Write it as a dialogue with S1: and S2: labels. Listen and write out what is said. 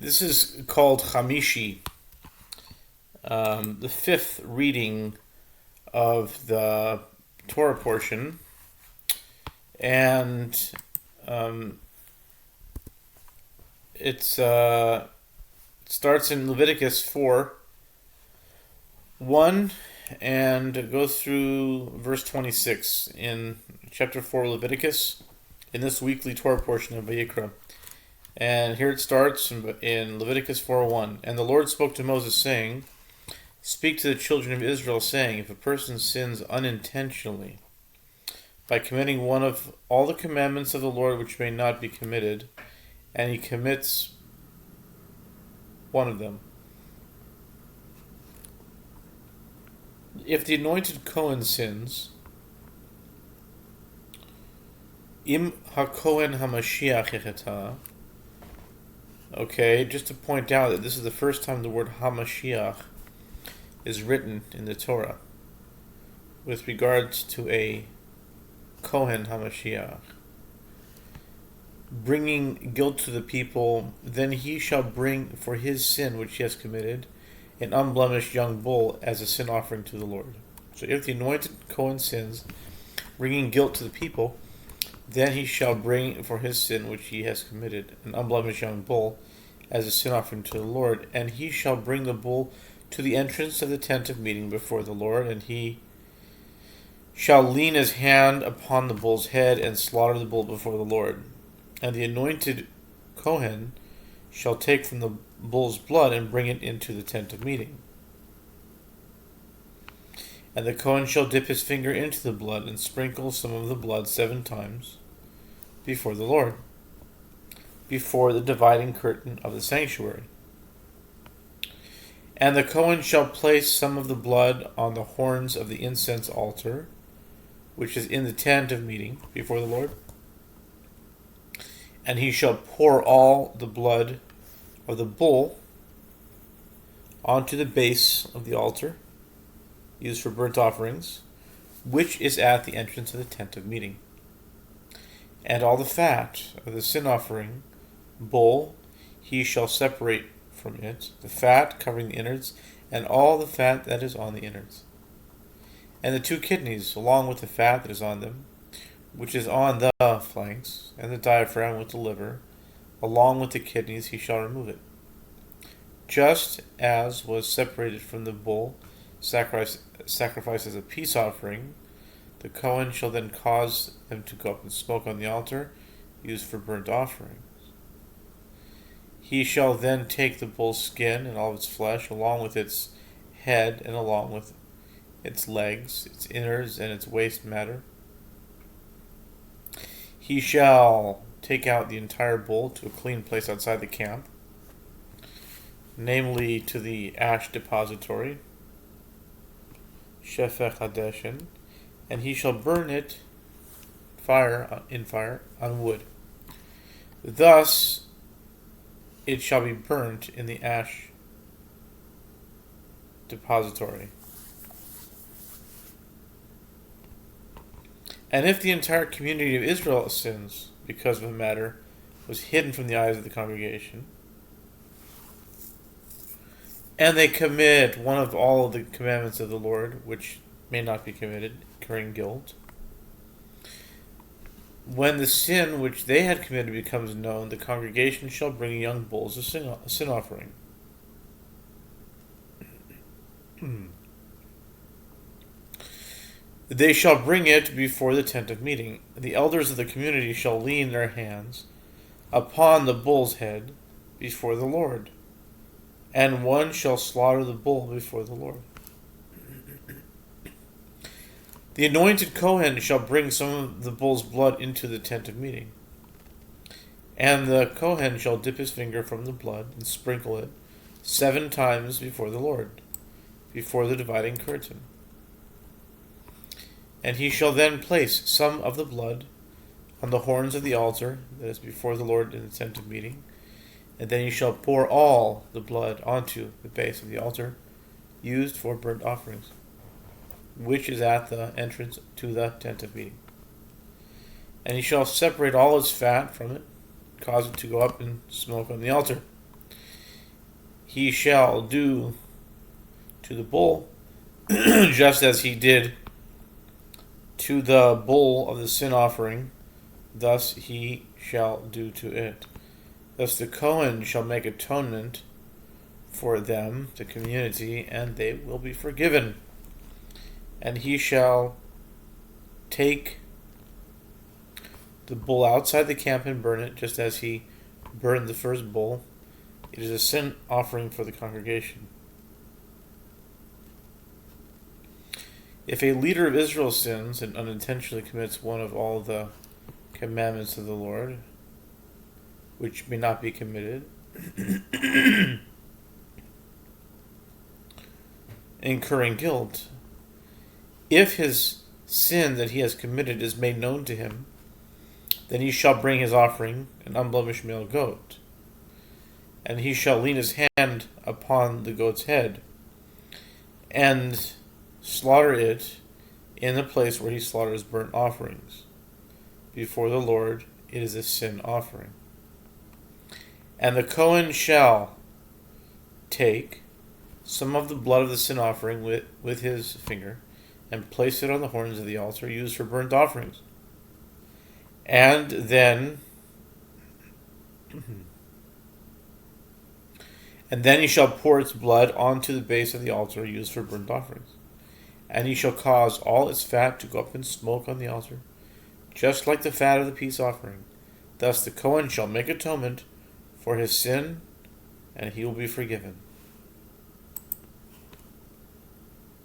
S1: This is called Hamishi, the fifth reading of the Torah portion, and um, it starts in Leviticus 4:1 and goes through verse 26 in chapter 4 of Leviticus in this weekly Torah portion of Vayikra. And here it starts in Leviticus 4:1. And the Lord spoke to Moses, saying, Speak to the children of Israel, saying, If a person sins unintentionally by committing one of all the commandments of the Lord which may not be committed, and he commits one of them. If the anointed Kohen sins, Im HaKohen HaMashiach Echeta. Okay, just to point out that this is the first time the word HaMashiach is written in the Torah with regards to a Kohen HaMashiach. Bringing guilt to the people, then he shall bring for his sin which he has committed an unblemished young bull as a sin offering to the Lord. So if the anointed Kohen sins, bringing guilt to the people, then he shall bring for his sin which he has committed an unblemished young bull as a sin offering to the Lord, and he shall bring the bull to the entrance of the tent of meeting before the Lord, and he shall lean his hand upon the bull's head and slaughter the bull before the Lord. And the anointed Kohen shall take from the bull's blood and bring it into the tent of meeting. And the Kohen shall dip his finger into the blood and sprinkle some of the blood 7 times before the Lord, before the dividing curtain of the sanctuary. And the Kohen shall place some of the blood on the horns of the incense altar, which is in the tent of meeting before the Lord. And he shall pour all the blood of the bull onto the base of the altar, used for burnt offerings, which is at the entrance of the tent of meeting. And all the fat of the sin offering bull he shall separate from it, the fat covering the innards, and all the fat that is on the innards. And the 2 kidneys, along with the fat that is on them, which is on the flanks, and the diaphragm with the liver, along with the kidneys he shall remove it. Just as was separated from the bull sacrifice as a peace offering, the Kohen shall then cause them to go up and smoke on the altar, used for burnt offerings. He shall then take the bull's skin and all of its flesh, along with its head and along with its legs, its innards, and its waste matter. He shall take out the entire bull to a clean place outside the camp, namely to the ash depository, Shefech Hadeshin, and he shall burn it in fire on wood. Thus it shall be burnt in the ash depository. And if the entire community of Israel sins because of a matter was hidden from the eyes of the congregation, and they commit one of all of the commandments of the Lord, which may not be committed, incurring guilt, when the sin which they had committed becomes known, the congregation shall bring young bulls as a sin offering. They shall bring it before the tent of meeting. The elders of the community shall lean their hands upon the bull's head before the Lord, and one shall slaughter the bull before the Lord. The anointed Kohen shall bring some of the bull's blood into the tent of meeting, and the Kohen shall dip his finger from the blood and sprinkle it 7 times before the Lord, before the dividing curtain. And he shall then place some of the blood on the horns of the altar that is before the Lord in the tent of meeting, and then he shall pour all the blood onto the base of the altar, used for burnt offerings, which is at the entrance to the tent of meeting. And he shall separate all its fat from it, cause it to go up and smoke on the altar. he shall do to the bull just as he did to the bull of the sin offering, thus he shall do to it. Thus the Kohen shall make atonement for them, the community, and they will be forgiven. And he shall take the bull outside the camp and burn it, just as he burned the first bull. It is a sin offering for the congregation. If a leader of Israel sins and unintentionally commits one of all the commandments of the Lord, which may not be committed, incurring guilt, if his sin that he has committed is made known to him, then he shall bring his offering, an unblemished male goat, and he shall lean his hand upon the goat's head, and slaughter it in the place where he slaughters burnt offerings. Before the Lord it is a sin offering. And the Kohen shall take some of the blood of the sin offering with his finger, and place it on the horns of the altar used for burnt offerings. And then he shall pour its blood onto the base of the altar used for burnt offerings. And he shall cause all its fat to go up in smoke on the altar, just like the fat of the peace offering. Thus the Kohen shall make atonement for his sin, and he will be forgiven.